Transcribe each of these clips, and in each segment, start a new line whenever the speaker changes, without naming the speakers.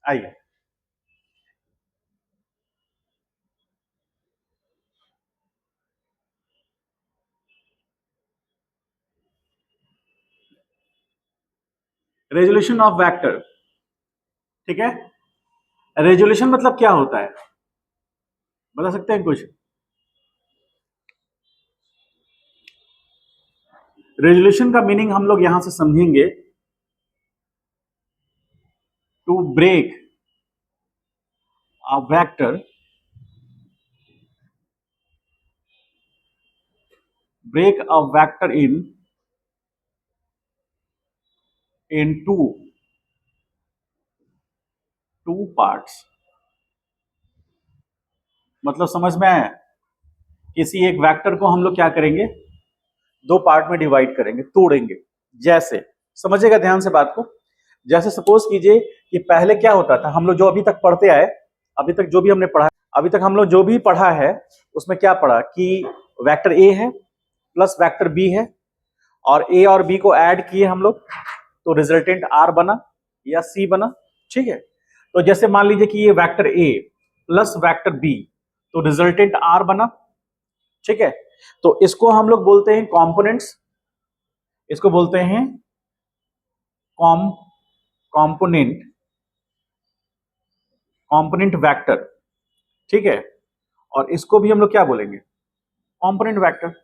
आइए, resolution of vector. ठीक है, रेजोल्यूशन मतलब क्या होता है, बता सकते हैं कुछ? रेजोल्यूशन का मीनिंग हम लोग यहां से समझेंगे, to break a vector, break a vector in two parts। मतलब समझ में आया? किसी एक वेक्टर को हम लोग क्या करेंगे, दो पार्ट में डिवाइड करेंगे, तोड़ेंगे। जैसे समझिएगा ध्यान से बात को, जैसे सपोज कीजिए कि पहले क्या होता था, हम लोग जो अभी तक पढ़ते आए, अभी तक जो भी हमने पढ़ा, अभी तक हम लोग जो भी पढ़ा है उसमें क्या पढ़ा कि वेक्टर ए है प्लस वेक्टर बी है, और ए और बी को ऐड किए हम लोग तो रिजल्टेंट आर बना या सी बना। ठीक है, तो जैसे मान लीजिए कि ये vector A plus vector B, तो रिजल्टेंट आर बना। ठीक है, तो इसको हम लोग बोलते हैं कंपोनेंट्स, इसको बोलते हैं कॉम कंपोनेंट कंपोनेंट वेक्टर। ठीक है, और इसको भी हम लोग क्या बोलेंगे, कंपोनेंट वेक्टर।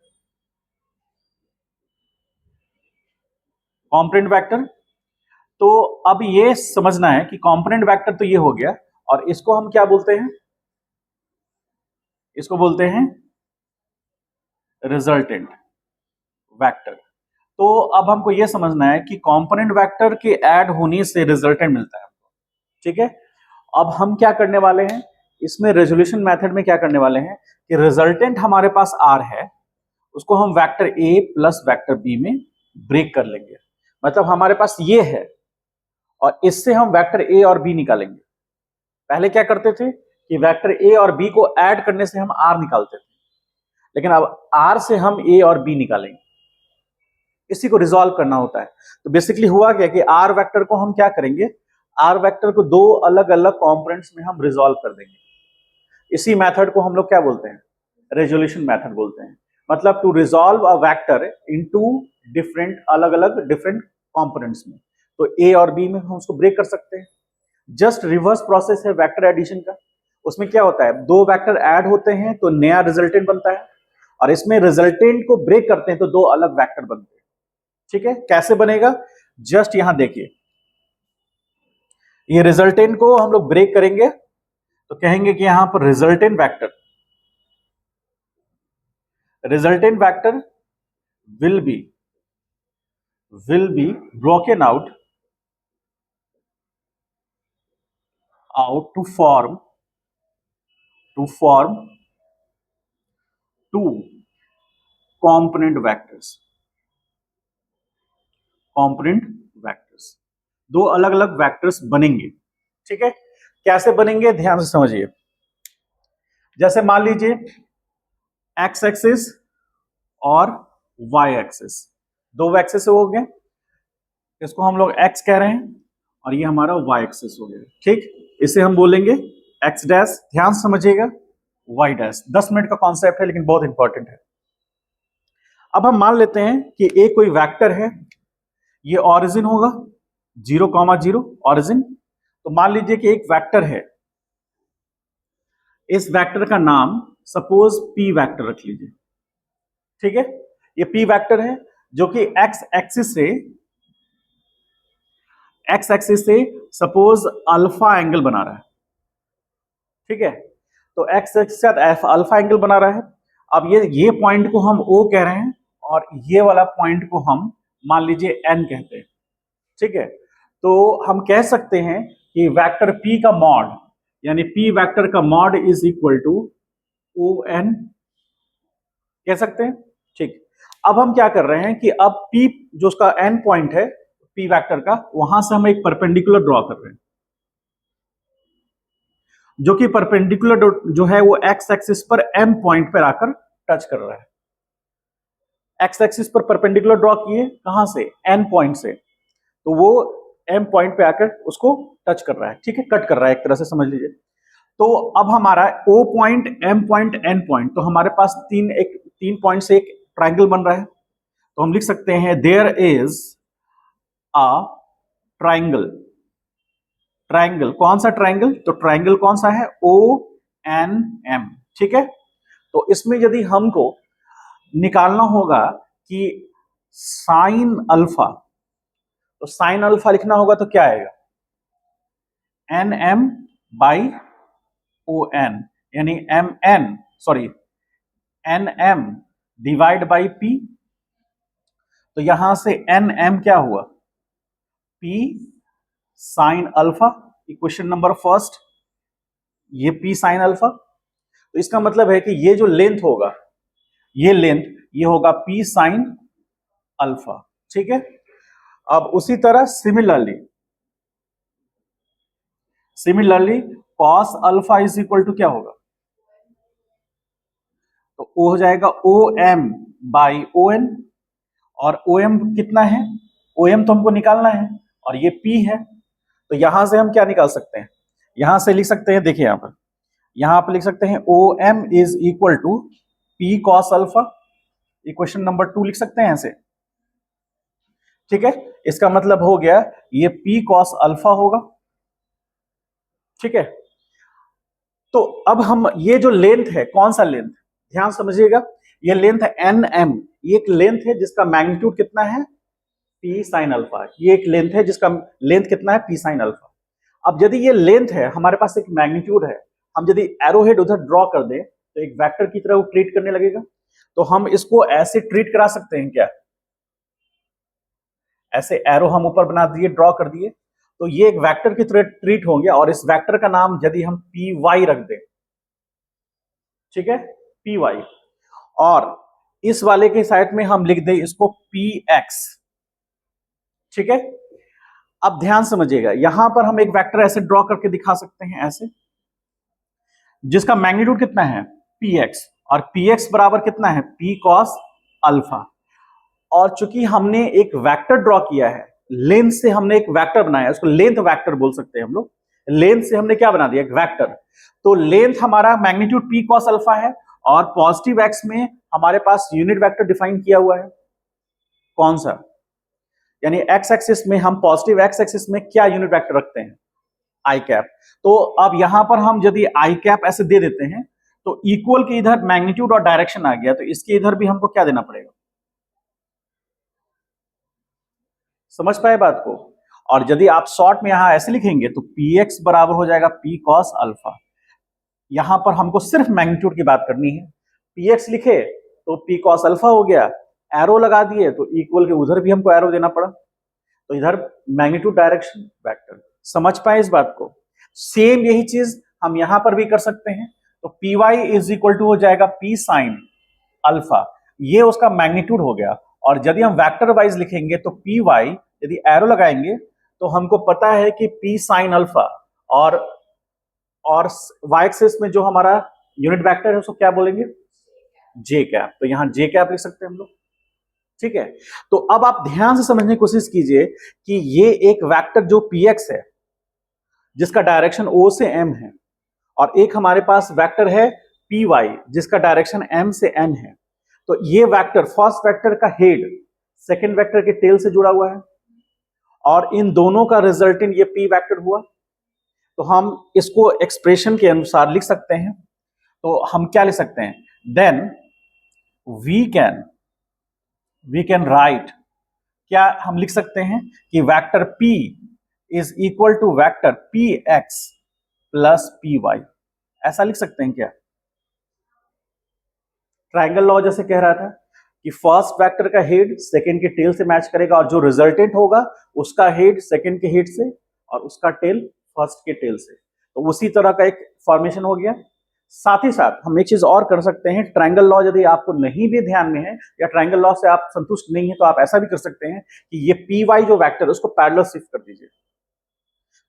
कंपोनेंट वेक्टर, तो अब ये समझना है कि कंपोनेंट वेक्टर तो ये हो गया, और इसको हम क्या बोलते हैं, इसको बोलते हैं रिजल्टेंट वेक्टर। तो अब हमको यह समझना है कि कंपोनेंट वेक्टर के ऐड होने से रिजल्टेंट मिलता है हमको। ठीक है, अब हम क्या करने वाले हैं इसमें, रेजोल्यूशन मेथड में क्या करने वाले हैं कि रिजल्टेंट हमारे पास आर है, उसको हम vector A plus vector B में ब्रेक कर लेंगे। मतलब हमारे पास ये है, और इससे हम वेक्टर ए और बी निकालेंगे। पहले क्या करते थे कि वेक्टर ए और बी को ऐड करने से हम आर निकालते थे, लेकिन अब आर से हम ए और बी निकालेंगे, इसी को रिजॉल्व करना होता है। तो बेसिकली हुआ क्या कि आर वेक्टर को हम क्या करेंगे, आर वेक्टर को दो अलग अलग कंपोनेंट्स में हम रिजॉल्व कर देंगे। इसी मेथड को हम लोग क्या बोलते हैं, रेजोल्यूशन मेथड बोलते हैं। मतलब to resolve a vector into different, अलग अलग डिफरेंट कंपोनेंट्स में, तो ए और बी में हम उसको ब्रेक कर सकते हैं। जस्ट रिवर्स प्रोसेस है वेक्टर एडिशन का। उसमें क्या होता है, दो वेक्टर ऐड होते हैं तो नया रिजल्टेंट बनता है, और इसमें रिजल्टेंट को ब्रेक करते हैं तो दो अलग वेक्टर बनते हैं। ठीक है, कैसे बनेगा, जस्ट यहां देखिए, ये रिजल्टेंट को हम लोग ब्रेक करेंगे तो कहेंगे कि यहां पर resultant vector will be broken out to form two component vectors, दो अलग अलग वेक्टर्स बनेंगे। ठीक है, कैसे बनेंगे ध्यान से समझिए। जैसे मान लीजिए एक्स एक्सिस और वाई एक्सिस, दो एक्सिस हो गए, इसको हम लोग एक्स कह रहे हैं, और ये हमारा वाई एक्सिस हो गया। ठीक, इसे हम बोलेंगे एक्स डैश, ध्यान से समझिएगा, वाई डैश। 10 मिनट का कॉन्सेप्ट है लेकिन बहुत इंपॉर्टेंट है। अब हम मान लेते हैं कि एक कोई वेक्टर है, ये ऑरिजिन होगा 0,0 ऑरिजिन। तो मान लीजिए कि एक वेक्टर है, इस वेक्टर का नाम सपोज पी वेक्टर रख लीजिए। ठीक है, ये पी वेक्टर है जो कि एक्स एक्सिस से सपोज अल्फा एंगल बना रहा है। ठीक है, तो एक्स एक्सिस के साथ अल्फा एंगल बना रहा है। अब ये पॉइंट को हम ओ कह रहे हैं, और ये वाला पॉइंट को हम मान लीजिए एन कहते हैं। ठीक है, तो हम कह सकते हैं कि वेक्टर p का मॉड, यानी p वेक्टर का mod is equal to O N, कह सकते हैं। ठीक, अब हम क्या कर रहे हैं कि अब p जो उसका n पॉइंट है p वेक्टर का, वहां से हम एक परपेंडिकुलर ड्रॉ कर रहे हैं, जो कि परपेंडिकुलर जो है वो x एक्सिस पर m पॉइंट पर आकर टच कर रहा है। x एक्सिस पर परपेंडिकुलर ड्रॉ किए, कहां से, n पॉइंट से, तो वो एम पॉइंट पे आकर उसको टच कर रहा है, ठीक है, कट कर रहा है, एक तरह से समझ लीजिए। तो अब हमारा O point, M point, N point, तो हमारे पास तीन पॉइंट से एक ट्राइंगल बन रहा है। तो हम लिख सकते हैं there is a triangle. Triangle, कौन सा ट्राइंगल? तो ट्राइंगल कौन सा है? ओ एन एम, ठीक है। तो इसमें यदि हमको निकालना होगा कि साइन अल्फा, तो साइन अल्फा लिखना होगा तो क्या आएगा? N M by O N, यानी M N, sorry, N M divide by P. तो यहां से एन एम क्या हुआ? P sine alpha, equation number first, ये पी साइन अल्फा। तो इसका मतलब है कि ये जो लेंथ होगा, ये लेंथ, ये होगा पी साइन अल्फा, ठीक है। अब उसी तरह similarly cos alpha is equal to क्या होगा? तो वो हो जाएगा O M by O N, और ओ एम कितना है? ओ एम तो हमको निकालना है, और ये पी है। तो यहां से हम क्या निकाल सकते हैं? यहां से लिख सकते हैं, देखिए यहां पर लिख सकते हैं O M is equal to P cos alpha, equation number 2 लिख सकते हैं ऐसे, ठीक है। इसका मतलब हो गया ये पी कॉस अल्फा होगा, ठीक है। तो अब हम ये जो लेंथ है, कौन सा लेंथ, ध्यान समझिएगा, ये लेंथ है एन एम, ये एक लेंथ है जिसका मैग्नीट्यूड कितना है? P sine alpha. ये एक लेंथ है जिसका लेंथ कितना है? P sine alpha. अब यदि ये लेंथ है, हमारे पास एक मैग्नीट्यूड है, हम यदि एरो हेड उधर ड्रॉ कर दें तो एक वेक्टर की तरह वो ट्रीट करने लगेगा। तो हम इसको ऐसे ट्रीट करा सकते हैं क्या? ऐसे एरो हम ऊपर बना दिए, ड्रॉ कर दिए, तो ये एक वेक्टर की तरह ट्रीट होंगे, और इस वेक्टर का नाम यदि हम पी वाई रख दें, ठीक है, पी वाई, और इस वाले के साइड में हम लिख दें इसको पी एक्स, ठीक है। अब ध्यान समझिएगा, यहां पर हम एक वेक्टर ऐसे ड्रॉ करके दिखा सकते हैं ऐसे, जिसका मैग्नीट्यूड कितना है? पी एक्स, और पी एक्स बराबर कितना है? P cos alpha. और चूंकि हमने एक वेक्टर ड्रॉ किया है, लेंथ से हमने एक वेक्टर बनाया, उसको लेंथ वेक्टर बोल सकते हैं हम लोग। लेंथ से हमने क्या बना दिया? एक वेक्टर। तो लेंथ हमारा मैग्नीट्यूड पी कॉस अल्फा है, और पॉजिटिव एक्स में हमारे पास यूनिट वेक्टर डिफाइन किया हुआ है, कौन सा? यानी एक्स एक्सिस में हम पॉजिटिव एक्स एक्सिस में क्या यूनिट वेक्टर रखते हैं? आई कैप। तो अब यहां पर हम यदि आई कैप ऐसे दे देते हैं, तो इक्वल के इधर मैग्नीट्यूड और डायरेक्शन आ गया, तो इसके इधर भी हमको क्या देना पड़ेगा? समझ पाए बात को? और यदि आप शॉर्ट में यहां ऐसे लिखेंगे तो पी एक्स बराबर हो जाएगा पी कॉस अल्फा। यहां पर हमको सिर्फ मैग्नीट्यूड की बात करनी है, पी एक्स लिखे तो पी कॉस अल्फा हो गया, एरो लगा दिए तो इक्वल के उधर भी हमको एरो देना पड़ा, तो इधर मैग्नीट्यूड डायरेक्शन वेक्टर। समझ पाए इस बात को? सेम यही चीज हम यहां पर भी कर सकते हैं। तो P Y is equal to हो जाएगा पी साइन अल्फा, ये उसका मैग्नीट्यूड हो गया। और यदि हम वेक्टर वाइज लिखेंगे तो पी वाई, यदि एरो लगाएंगे तो हमको पता है कि पी साइन अल्फा, और वाई एक्सिस में जो हमारा यूनिट वेक्टर है उसको क्या बोलेंगे? जे कैप। तो यहां जे कैप लिख सकते हैं हम लोग, ठीक है। तो अब आप ध्यान से समझने की कोशिश कीजिए कि ये एक वेक्टर जो पी एक्स है, जिसका डायरेक्शन ओ से एम है, और एक हमारे पास वेक्टर है पी वाई जिसका डायरेक्शन एम से एन है। तो ये वेक्टर, फर्स्ट वेक्टर का हेड सेकेंड वेक्टर के टेल से जुड़ा हुआ है, और इन दोनों का रिजल्टेंट ये पी वेक्टर हुआ। तो हम इसको एक्सप्रेशन के अनुसार लिख सकते हैं। तो हम क्या लिख सकते हैं? देन वी कैन राइट, क्या हम लिख सकते हैं कि vector P is equal to vector P X plus P Y, ऐसा लिख सकते हैं क्या? ट्राइंगल लॉ जैसे कह रहा था कि फर्स्ट वेक्टर का हेड सेकंड के टेल से मैच करेगा, और जो रिजल्टेंट होगा उसका हेड सेकंड के हेड से, और उसका टेल फर्स्ट के टेल से। तो उसी तरह का एक फॉर्मेशन हो गया। साथ ही साथ हम एक चीज और कर सकते हैं, ट्राइंगल लॉ यदि आपको नहीं भी ध्यान में है, या ट्राइंगल लॉ से आप संतुष्ट नहीं है, तो आप ऐसा भी कर सकते हैं कि ये पी वाई जो वेक्टर है उसको पैरेलल शिफ्ट कर दीजिए।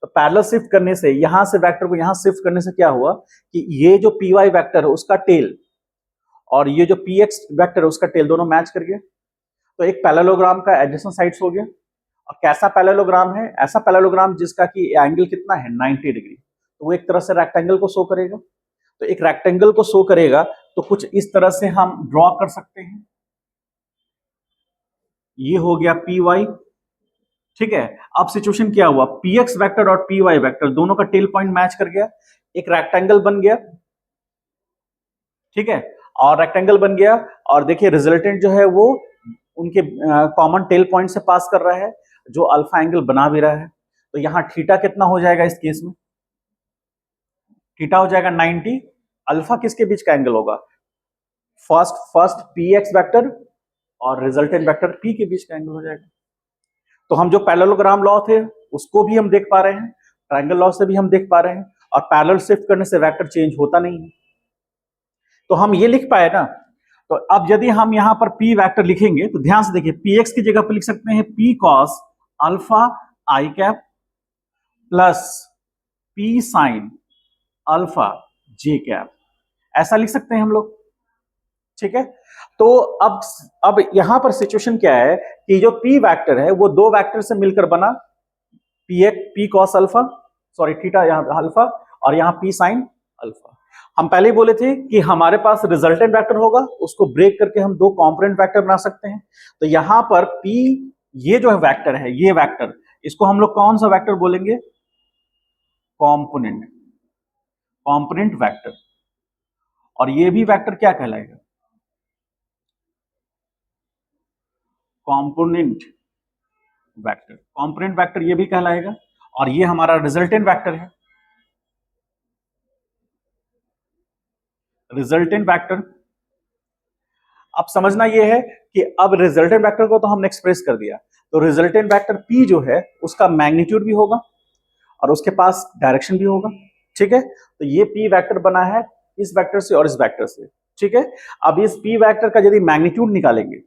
तो पैरेलल शिफ्ट करने से, यहां से वेक्टर को यहां शिफ्ट करने से क्या हुआ कि ये जो पी वाई वेक्टर है उसका टेल और ये जो पी एक्स वेक्टर है उसका टेल दोनों मैच कर गया। तो एक पैरेललोग्राम का एडजेसेंट साइड्स हो गया। और कैसा पैरेललोग्राम है? ऐसा पैरेललोग्राम जिसका कि एंगल कितना है 90 डिग्री, तो वो एक तरह से रेक्टेंगल को शो करेगा। तो एक रेक्टेंगल को शो करेगा तो कुछ इस तरह से हम ड्रॉ कर सकते हैं। ये हो गया पी वाई, ठीक है। अब सिचुएशन क्या हुआ, पी एक्स वैक्टर और पी वाई वैक्टर दोनों का टेल पॉइंट मैच कर गया, एक रेक्टेंगल बन गया, ठीक है। और रेक्टेंगल बन गया और देखिए रिजल्टेंट जो है वो उनके कॉमन टेल पॉइंट से पास कर रहा है, जो अल्फा एंगल बना भी रहा है। तो यहां थीटा कितना हो जाएगा इस केस में? थीटा हो जाएगा 90। अल्फा किसके बीच का एंगल होगा? फर्स्ट पी एक्स वैक्टर और रिजल्टेंट वेक्टर पी के बीच का एंगल हो जाएगा। तो हम जो पैरेललोग्राम लॉ थे उसको भी हम देख पा रहे हैं, ट्रायंगल लॉ से भी हम देख पा रहे हैं, और पैरेलल शिफ्ट करने से वेक्टर चेंज होता नहीं है। तो हम ये लिख पाए ना। तो अब यदि हम यहां पर p वेक्टर लिखेंगे तो ध्यान से देखिए, px की जगह पर लिख सकते हैं p cos alpha I cap plus p sine alpha J cap, ऐसा लिख सकते हैं हम लोग, ठीक है। तो अब यहां पर सिचुएशन क्या है कि जो p वेक्टर है वो दो वेक्टर से मिलकर बना, p cos alpha, sorry theta यहां अल्फा, और यहां p साइन अल्फा। हम पहले ही बोले थे कि हमारे पास रिजल्टेंट वेक्टर होगा, उसको ब्रेक करके हम दो कंपोनेंट वेक्टर बना सकते हैं। तो यहां पर p, ये जो है वेक्टर है, ये वेक्टर, इसको हम लोग कौन सा वेक्टर बोलेंगे? Component, component vector. और ये भी वेक्टर क्या कहलाएगा? कंपोनेंट वेक्टर, कंपोनेंट वेक्टर ये भी कहलाएगा। और ये हमारा रिजल्टेंट वेक्टर है, रिजल्टेंट वेक्टर। अब समझना यह है कि अब रिजल्टेंट वेक्टर को तो हमने एक्सप्रेस कर दिया, तो रिजल्टेंट वेक्टर p जो है उसका मैग्नीट्यूड भी होगा और उसके पास डायरेक्शन भी होगा, ठीक है। तो ये p वेक्टर बना है इस वेक्टर से और इस वेक्टर से, ठीक है। अब इस p वेक्टर का यदि मैग्नीट्यूड निकालेंगे,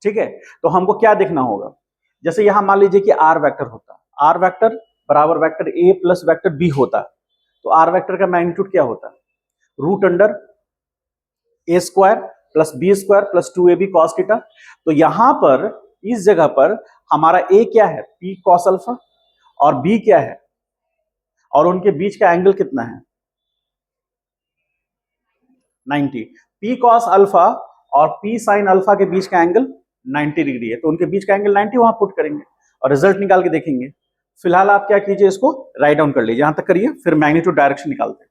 ठीक है, तो हमको क्या देखना होगा? जैसे यहां मान लीजिए कि r वेक्टर होता, r वेक्टर बराबर vector a plus vector b होता, तो r वेक्टर का मैग्नीट्यूड क्या होता? Root under A square plus B square plus 2ab cos theta. तो यहां पर इस जगह पर हमारा a क्या है? p cos अल्फा, और b क्या है? और उनके बीच का एंगल कितना है? 90। p cos अल्फा और p sin अल्फा के बीच का एंगल 90 डिग्री है, तो उनके बीच का एंगल 90 वहां पुट करेंगे और रिजल्ट निकाल के देखेंगे। फिलहाल आप क्या कीजिए, इसको राइट डाउन कर लीजिए, यहां तक करिए, फिर मैग्नीट्यूड डायरेक्शन निकालते हैं।